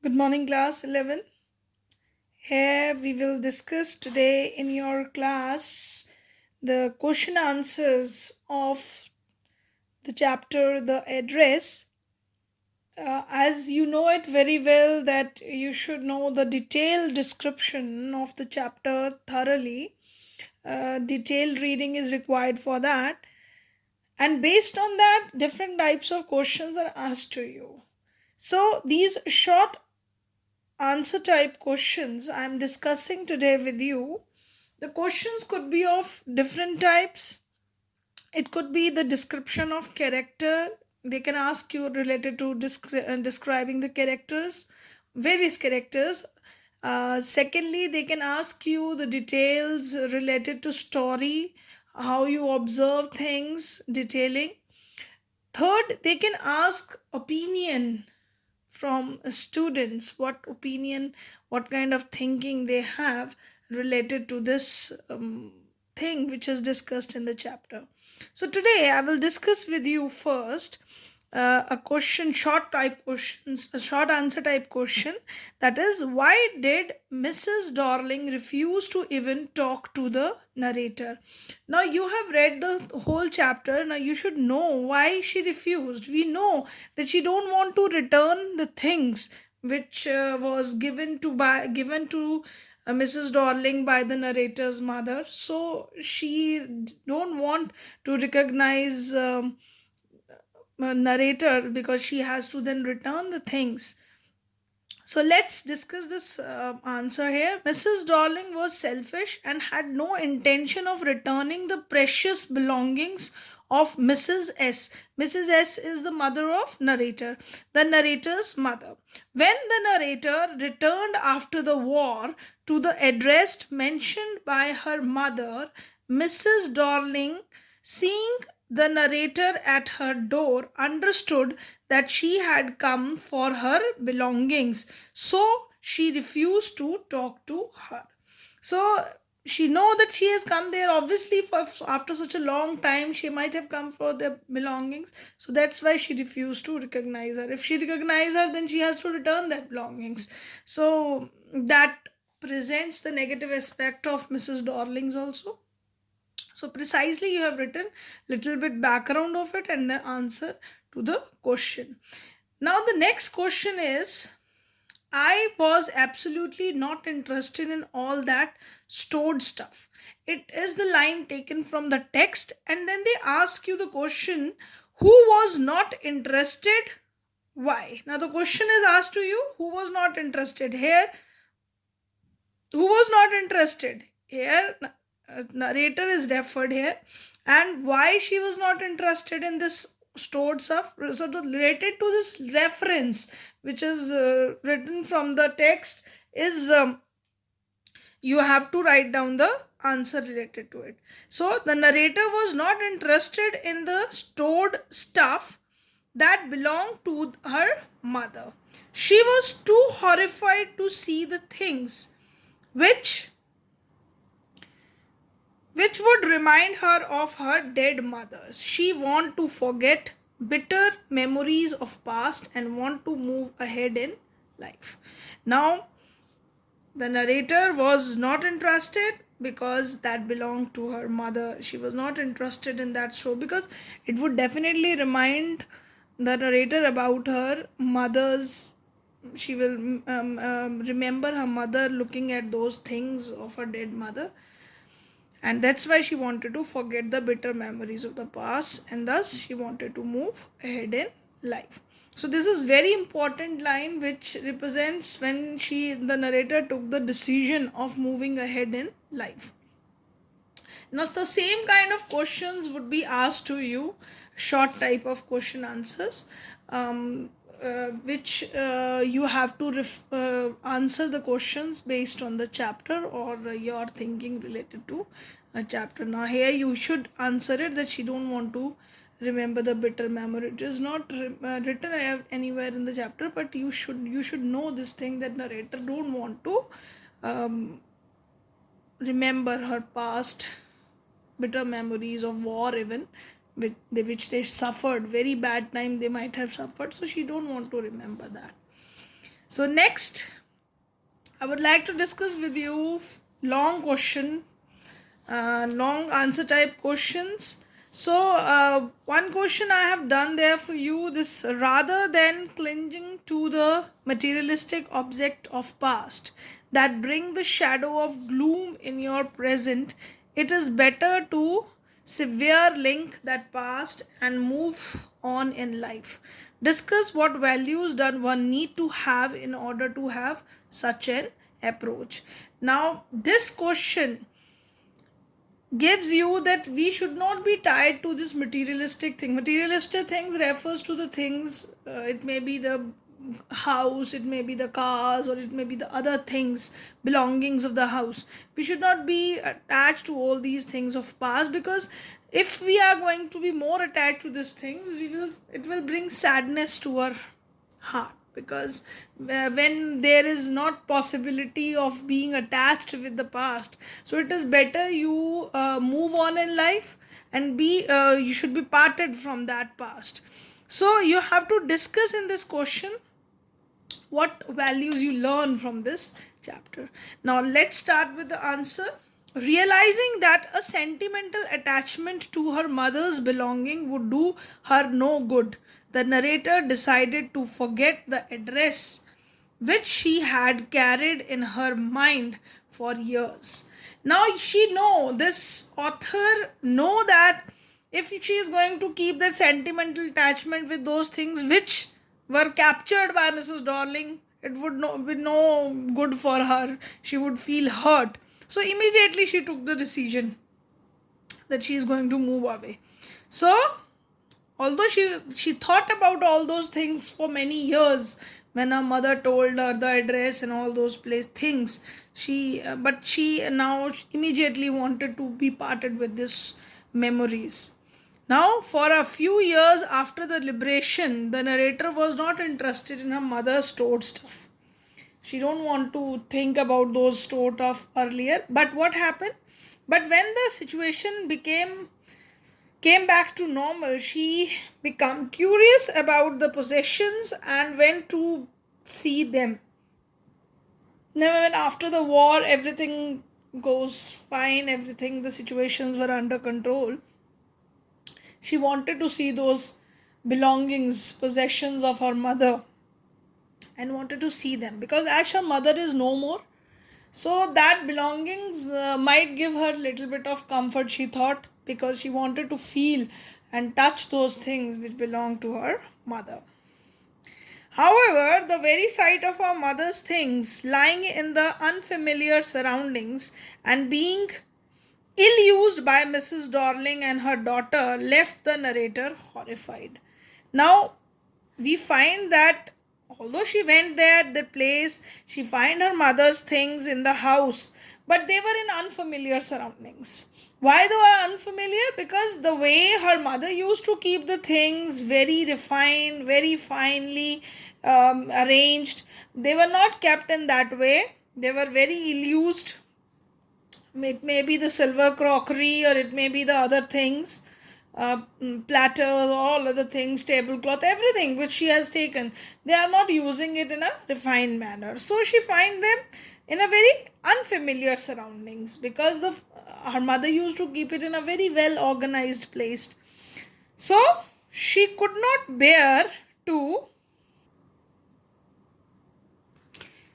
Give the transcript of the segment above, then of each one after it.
Good morning, class 11. Here we will discuss today in your class the question answers of the chapter The Address. As you know it very well, that you should know the detailed description of the chapter thoroughly. Detailed reading is required for that, and based on that, different types of questions are asked to you. So, these short answer type questions I'm discussing today with you. The questions could be of different types. It could be the description of character. They can ask you related to describing the characters, various characters. Secondly, they can ask you the details related to story, how you observe things, detailing. Third, they can ask opinion from students, what opinion, what kind of thinking they have related to this thing which is discussed in the chapter. So today I will discuss with you first a question, short type questions, a short answer type question, that is, why did Mrs. Darling refuse to even talk to the narrator? Now you have read the whole chapter. Now you should know why she refused. We know that she don't want to return the things which was given to Mrs. Darling by the narrator's mother. So she don't want to recognize narrator, because she has to then return the things. So let's discuss this answer here. Mrs. Darling was selfish and had no intention of returning the precious belongings of Mrs. S. Mrs. S is the mother of narrator, the narrator's mother. When the narrator returned after the war to the address mentioned by her mother, Mrs. Darling, seeing the narrator at her door, understood that she had come for her belongings, so she refused to talk to her. So she know that she has come there, obviously, for after such a long time she might have come for the belongings. So that's why she refused to recognize her. If she recognizes her, then she has to return that belongings. So that presents the negative aspect of Mrs. Darling's also. So precisely you have written little bit background of it and the answer to the question. Now the next question is, I was absolutely not interested in all that stored stuff. It is the line taken from the text, and then they ask you the question, who was not interested? Why? Now the question is asked to you, who was not interested here? Who was not interested? Here, narrator is referred here, and why she was not interested in this stored stuff, so related to this reference which is written from the text, is you have to write down the answer related to it. So the narrator was not interested in the stored stuff that belonged to her mother. She was too horrified to see the things which would remind her of her dead mothers. She want to forget bitter memories of past and want to move ahead in life. Now, the narrator was not interested because that belonged to her mother. She was not interested in that show because it would definitely remind the narrator about her mother's. She will remember her mother looking at those things of her dead mother, and that's why she wanted to forget the bitter memories of the past, and thus she wanted to move ahead in life. So this is very important line which represents when the narrator took the decision of moving ahead in life. Now the same kind of questions would be asked to you, short type of question answers, which you have to answer the questions based on the chapter or your thinking related to a chapter. Now here you should answer it that she don't want to remember the bitter memory. It is not written anywhere in the chapter, but you should know this thing, that narrator don't want to um, remember her past bitter memories of war, even which they suffered very bad time they might have suffered, so she don't want to remember that. So next, I would like to discuss with you long question, long answer type questions. So, one question I have done there for you, this: rather than clinging to the materialistic object of past that bring the shadow of gloom in your present, it is better to severe link that past and move on in life. Discuss what values does one need to have in order to have such an approach. Now, this question gives you that we should not be tied to this materialistic thing. Materialistic things refers to the things, it may be the house, it may be the cars, or it may be the other things, belongings of the house. We should not be attached to all these things of past, because if we are going to be more attached to these things, it will bring sadness to our heart, because when there is not possibility of being attached with the past, so it is better you move on in life, and be you should be parted from that past. So you have to discuss in this question what values you learn from this chapter. Now let's start with the answer. Realizing that a sentimental attachment to her mother's belonging would do her no good, the narrator decided to forget the address which she had carried in her mind for years. Now she know, this author know that if she is going to keep that sentimental attachment with those things which were captured by Mrs. Darling, it would be no good for her. She would feel hurt. So immediately she took the decision that she is going to move away. So although she thought about all those things for many years, when her mother told her the address and all those place things, but she now immediately wanted to be parted with this memories. Now, for a few years after the liberation, the narrator was not interested in her mother's stored stuff. She don't want to think about those stored stuff earlier. But what happened, but when the situation came back to normal, she became curious about the possessions and went to see them. Now, when after the war everything goes fine, everything, the situations were under control, she wanted to see those belongings, possessions of her mother, and wanted to see them, because as her mother is no more, so that belongings might give her little bit of comfort, she thought, because she wanted to feel and touch those things which belong to her mother. However, the very sight of her mother's things lying in the unfamiliar surroundings and being ill used by Mrs. Darling and her daughter left the narrator horrified. Now, we find that although she went there, the place, she find her mother's things in the house, but they were in unfamiliar surroundings. Why they were unfamiliar? Because the way her mother used to keep the things very refined, very finely arranged, they were not kept in that way. They were very ill used. It may be the silver crockery, or it may be the other things, platters, all other things, tablecloth, everything which she has taken. They are not using it in a refined manner. So she find them in a very unfamiliar surroundings, because her mother used to keep it in a very well organized place. So she could not bear to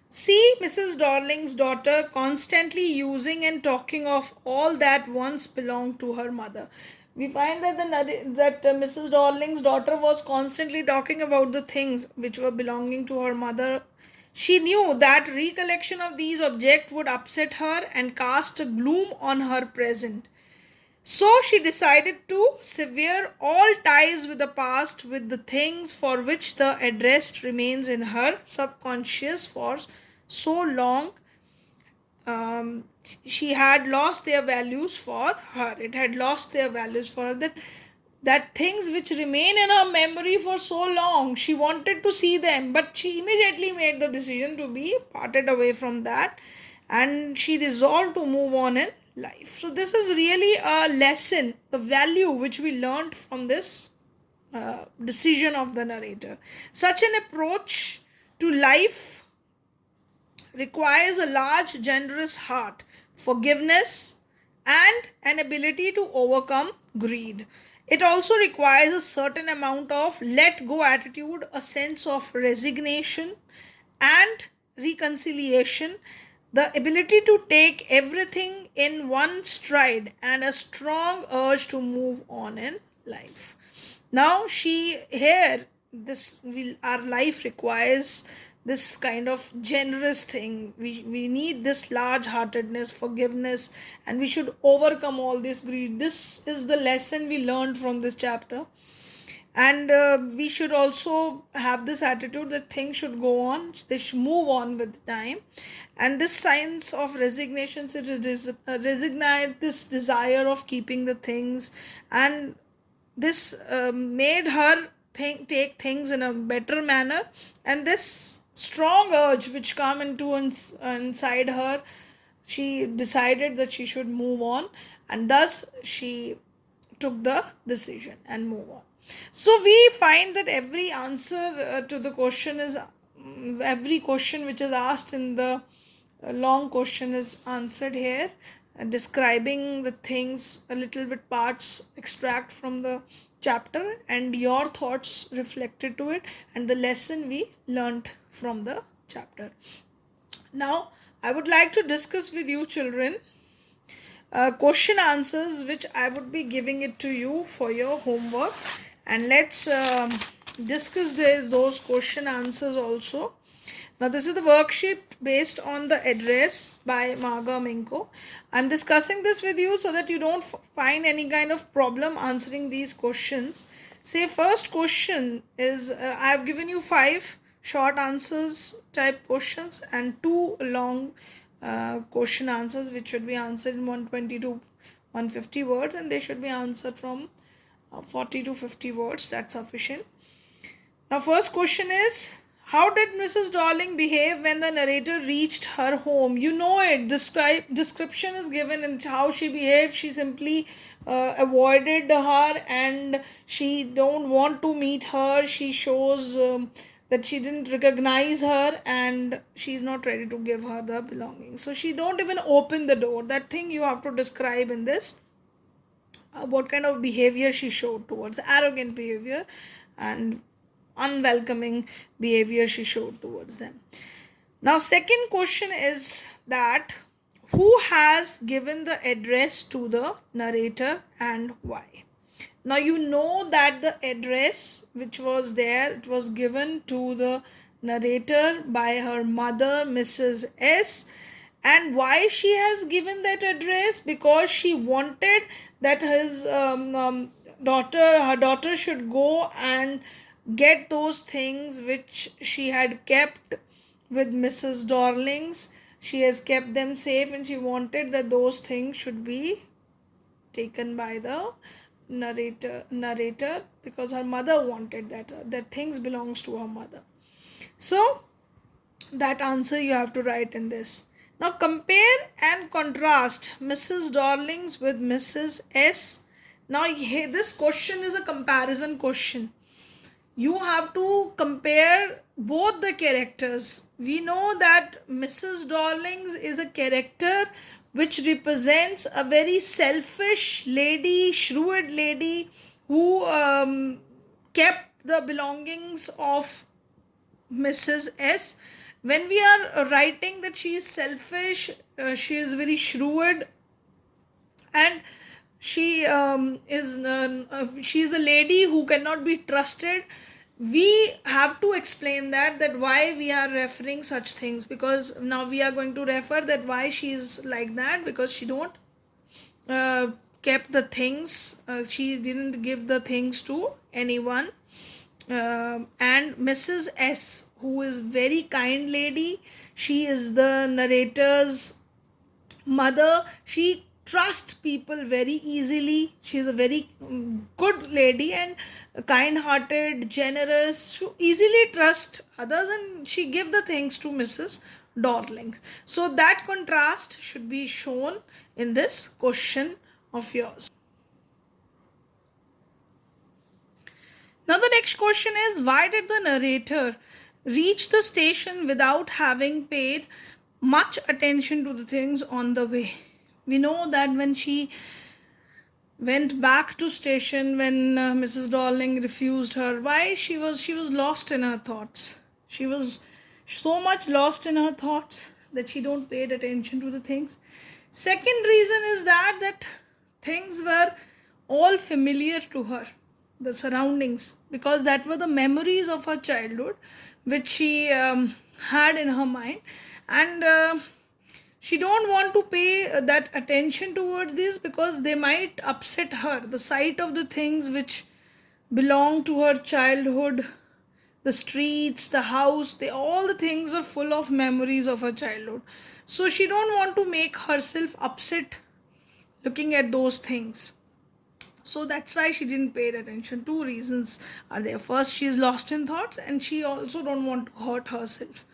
see Mrs. Darling's daughter constantly using and talking of all that once belonged to her mother. We find that Mrs. Darling's daughter was constantly talking about the things which were belonging to her mother. She knew that recollection of these objects would upset her and cast a gloom on her present. So she decided to sever all ties with the past, with the things for which the address remains in her subconscious for so long. She had lost their values for her. It had lost their values for her. That things which remain in her memory for so long, she wanted to see them, but she immediately made the decision to be parted away from that, and she resolved to move on in life. So this is really a lesson, the value which we learned from this decision of the narrator. Such an approach to life requires a large, generous heart, forgiveness, and an ability to overcome greed. It also requires a certain amount of let go attitude, a sense of resignation and reconciliation, the ability to take everything in one stride, and a strong urge to move on in life. Now she here, this will our life requires this kind of generous thing. We need this large heartedness, forgiveness, and we should overcome all this greed. This is the lesson we learned from this chapter. And we should also have this attitude that things should go on, they should move on with time. And this signs of resignation, so it is resignate this desire of keeping the things, and this made her take things in a better manner. And this strong urge which come into inside her, she decided that she should move on, and thus she took the decision and move on. So we find that every answer to the question is every question which is asked in the long question is answered here, describing the things a little bit, parts extract from the chapter, and your thoughts reflected to it, and the lesson we learnt from the chapter. Now I would like to discuss with you children question answers which I would be giving it to you for your homework, and let's discuss those question answers also. Now this is the worksheet based on the address by Marga Minko. I'm discussing this with you so that you don't find any kind of problem answering these questions. Say first question is I've given you 5 short answers type questions and 2 long question answers which should be answered in 120 to 150 words, and they should be answered from 40 to 50 words. That's sufficient. Now first question is, how did Mrs. Darling behave when the narrator reached her home? You know it. Description is given in how she behaved. She simply avoided her, and she don't want to meet her. She shows that she didn't recognize her, and she's not ready to give her the belongings. So she don't even open the door. That thing you have to describe in this. What kind of behavior she showed towards, arrogant behavior and unwelcoming behavior she showed towards them. Now second question is that who has given the address to the narrator and why? Now you know that the address which was there, it was given to the narrator by her mother, Mrs. S. And why she has given that address? Because she wanted that her daughter should go and get those things which she had kept with Mrs. Darling's. She has kept them safe, and she wanted that those things should be taken by the narrator because her mother wanted that things belongs to her mother. So that answer you have to write in this. Now compare and contrast Mrs. Darling's with Mrs. S. Now this question is a comparison question. You have to compare both the characters. We know that Mrs. Darling's is a character which represents a very selfish lady, shrewd lady who kept the belongings of Mrs. S. When we are writing that she is selfish, she is very shrewd, and she she is a lady who cannot be trusted. We have to explain that why we are referring such things, because now we are going to refer that why she is like that, because she don't kept the things, she didn't give the things to anyone. And Mrs. S, who is very kind lady, she is the narrator's mother. She trusts people very easily. She is a very good lady and kind hearted, generous. She easily trust others, and she give the things to Mrs. Darling. So that contrast should be shown in this question of yours. Now the next question is, why did the narrator reach the station without having paid much attention to the things on the way. We know that when she went back to station, when Mrs. Darling refused her, why she was lost in her thoughts. She was so much lost in her thoughts that she don't paid attention to the things. Second reason is that things were all familiar to her, the surroundings, because that were the memories of her childhood which she had in her mind. And she don't want to pay that attention towards this because they might upset her. The sight of the things which belong to her childhood, the streets, the house, they all the things were full of memories of her childhood. So she don't want to make herself upset looking at those things. So that's why she didn't pay attention. Two reasons are there. First, she is lost in thoughts, and she also don't want to hurt herself.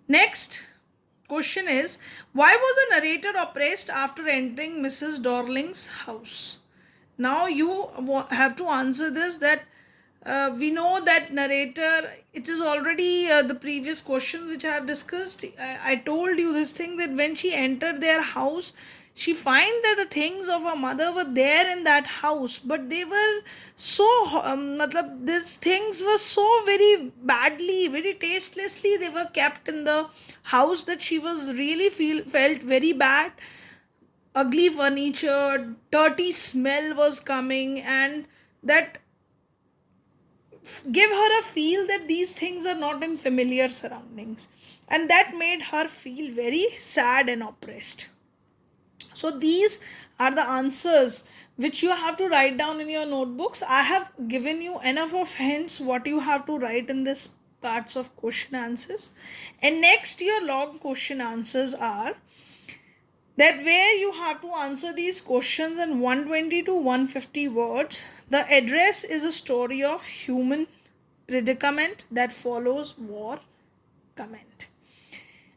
Next question is, why was the narrator oppressed after entering Mrs. Darling's house? Now you have to answer this, that we know that narrator, it is already the previous questions which I have discussed. I told you this thing, that when she entered their house, she find that the things of her mother were there in that house, but they were so these things were so very badly, very tastelessly they were kept in the house, that she was really felt very bad. Ugly furniture, dirty smell was coming, and that give her a feel that these things are not in familiar surroundings, and that made her feel very sad and oppressed. So these are the answers which you have to write down in your notebooks. I have given you enough of hints what you have to write in this parts of question answers. And next, your long question answers are that where you have to answer these questions in 120 to 150 words. The address is a story of human predicament that follows war. Comment.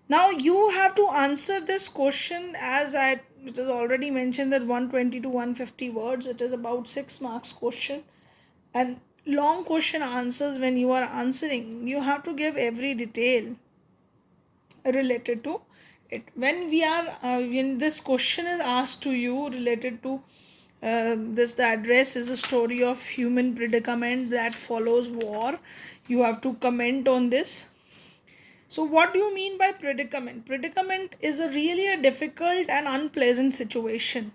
Now you have to answer this question, as it is already mentioned that 120 to 150 words. It is about 6 marks question, and long question answers, when you are answering, you have to give every detail related to it. When this question is asked to you related to this, the address is a story of human predicament that follows war, you have to comment on this. So what do you mean by predicament? Predicament is a really a difficult and unpleasant situation.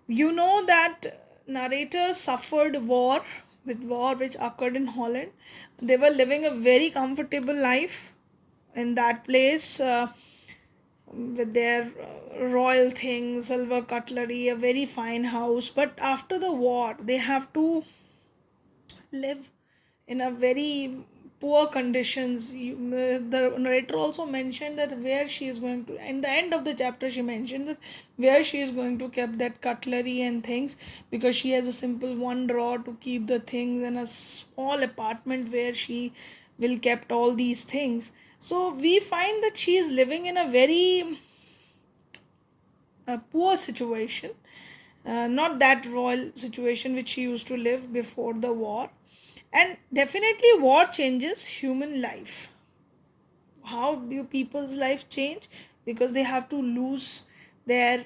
You know that narrators suffered war which occurred in Holland. They were living a very comfortable life in that place, with their royal things, silver cutlery, a very fine house. But after the war, they have to live in a very poor conditions. The narrator also mentioned that where she is going to, in the end of the chapter she mentioned that where she is going to keep that cutlery and things, because she has a simple one drawer to keep the things, and a small apartment where she will kept all these things. So we find that she is living in a very poor situation, not that royal situation which she used to live before the war. And definitely war changes human life. How do people's life change? Because they have to lose their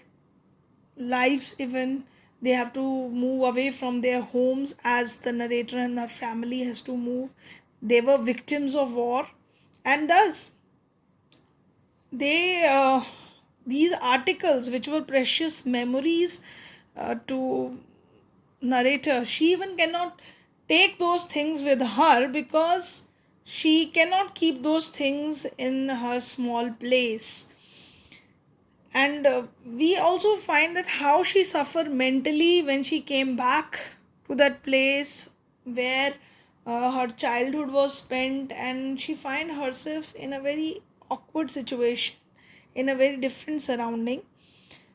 lives, even they have to move away from their homes, as the narrator and her family has to move. They were victims of war, and thus they these articles which were precious memories to narrator, she even cannot take those things with her, because she cannot keep those things in her small place. And we also find that how she suffered mentally when she came back to that place where her childhood was spent, and she find herself in a very awkward situation, in a very different surrounding.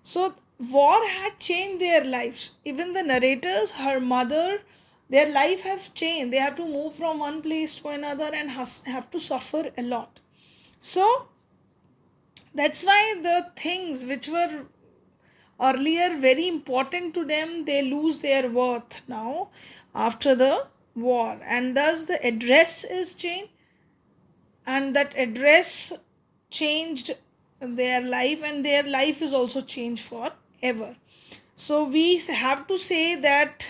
So war had changed their lives. Even the narrators, her mother, their life has changed. They have to move from one place to another and have to suffer a lot. So that's why the things which were earlier very important to them, they lose their worth now after the war, and thus the address is changed, and that address changed their life, and their life is also changed forever. So we have to say that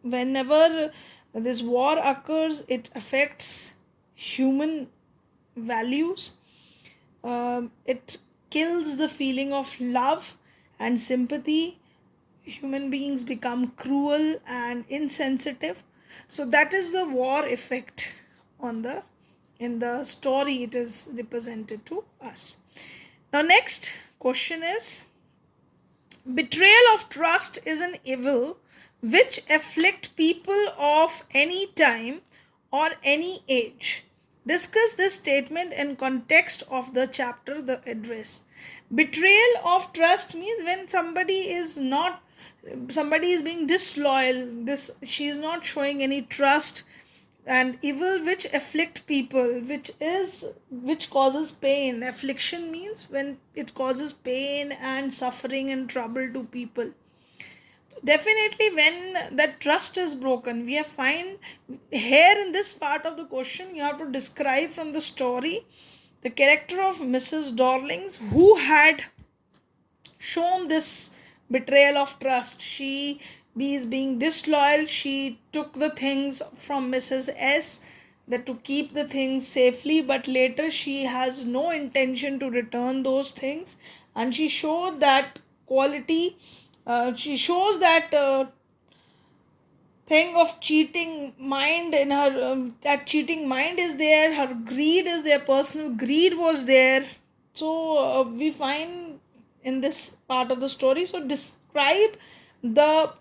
whenever this war occurs, it affects human values. It kills the feeling of love and sympathy. Human beings become cruel and insensitive. So that is the war effect on the in the story it is represented to us. Now next question is, betrayal of trust is an evil which afflict people of any time or any age. Discuss this statement in context of the chapter, the address. Betrayal of trust means when somebody is being disloyal. This she is not showing any trust, and evil which afflict people, which causes pain. Affliction means when it causes pain and suffering and trouble to people. Definitely when that trust is broken, we have find here in this part of the question you have to describe from the story the character of Mrs. Dorlings who had shown this betrayal of trust. She is being disloyal. She took the things from Mrs. S, that to keep the things safely, but later she has no intention to return those things, and she showed that quality. She shows that thing of cheating mind in her. That cheating mind is there. Her greed is there. Personal greed was there. So we find in this part of the story. So describe the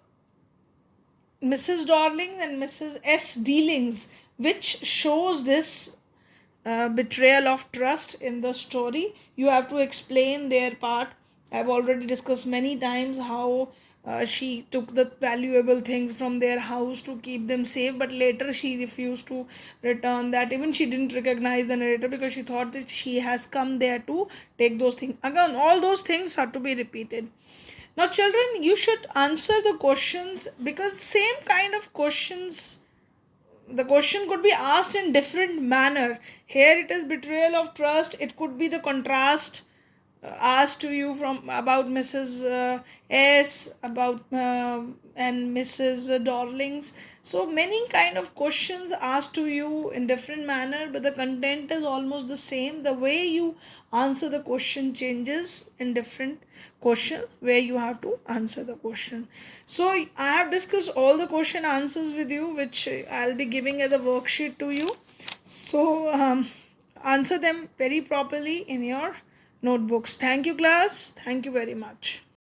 Mrs. Darling and Mrs. S dealings, which shows this betrayal of trust in the story. You have to explain their part. I've already discussed many times how she took the valuable things from their house to keep them safe, but later she refused to return that. Even she didn't recognize the narrator because she thought that she has come there to take those things. Again, all those things have to be repeated. Now, children, you should answer the questions because same kind of questions, the question could be asked in different manner. Here it is betrayal of trust. It could be the contrast asked to you from about Mrs. S, about and Mrs. Darlings. So many kind of questions asked to you in different manner, but the content is almost the same. The way you answer the question changes in different questions where you have to answer the question. So I have discussed all the question answers with you, which I'll be giving as a worksheet to you. So answer them very properly in your notebooks. Thank you, class. Thank you very much.